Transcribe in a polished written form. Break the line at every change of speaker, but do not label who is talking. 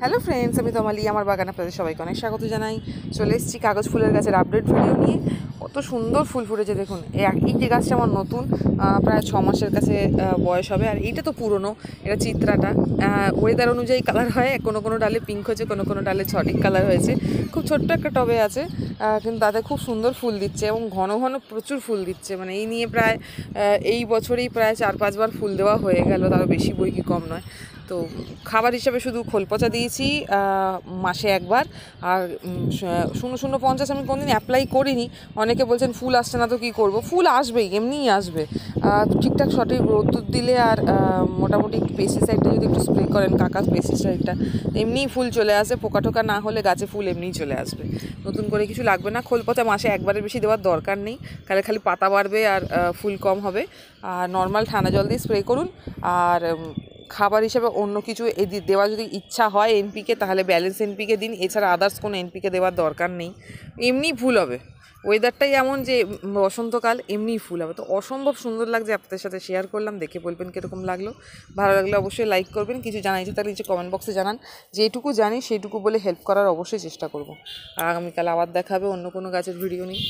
Hello friends, আমি তমালি। আমার বাগানে আপনাদের সবাইকে অনেক স্বাগত জানাই। চলে এসেছি কাগজ ফুলের গাছের আপডেট ভিডিও নিয়ে। কত সুন্দর ফুল ফুটেছে দেখুন। এই যে গাছটা আমার নতুন, প্রায় 6 মাসের কাছে বয়স হবে। আর এইটা তো পুরনো, এটা চিত্রাটা। ওয়েদার অনুযায়ী কালার হয়, কোনো কোনো ডালে পিঙ্ক হয়েছে, কোনো কোনো ডালে ছটিক কালার হয়েছে। খুব ছোট্ট একটা টবে আছে, কিন্তু তাতে খুব সুন্দর ফুল দিচ্ছে এবং ঘন ঘন প্রচুর ফুল দিচ্ছে। মানে এই নিয়ে প্রায় এই বছরেই প্রায় 4-5 বার ফুল দেওয়া হয়ে গেল, তারও বেশি বই কি কম নয়। তো খাবার হিসাবে শুধু খোল পচা দিয়েছি মাসে একবার। আর 0.050 আমি কোনোদিন অ্যাপ্লাই করিনি। অনেকে বলছেন ফুল আসছে না তো কী করবো। ফুল আসবেই, এমনিই আসবে। ঠিকঠাক সঠিক রোদ্দুর দিলে আর মোটামুটি পেস্টিসাইডটা যদি একটু স্প্রে করেন, কাকা পেস্টিসাইডটা, এমনিই ফুল চলে আসে। পোকা টোকা না হলে গাছে ফুল এমনিই চলে আসবে, নতুন করে কিছু লাগবে না। খোল পচা মাসে একবারের বেশি দেওয়ার দরকার নেই, খালি খালি পাতা বাড়বে আর ফুল কম হবে। আর নর্মাল ঠান্ডা জল দিয়ে স্প্রে করুন। আর খাবার হিসেবে অন্য কিছু দেওয়া যদি ইচ্ছা হয় এনপিকে, তাহলে ব্যালেন্স এনপিকে দিন। এছাড়া আদার্স কোনো এনপিকে দেওয়ার দরকার নেই। এমনিই ফুল হবে, ওয়েদারটাই এমন যে বসন্তকাল, এমনিই ফুল হবে। তো অসম্ভব সুন্দর লাগছে, আপনাদের সাথে শেয়ার করলাম। দেখে বলবেন কীরকম লাগলো। ভালো লাগলে অবশ্যই লাইক করবেন। কিছু জানাইছে তাহলে নিচে কমেন্ট বক্সে জানান। যেটুকু জানি সেইটুকু বলে হেল্প করার অবশ্যই চেষ্টা করব। আর আগামীকাল আবার দেখা হবে অন্য কোনো গাছের ভিডিও নিয়ে।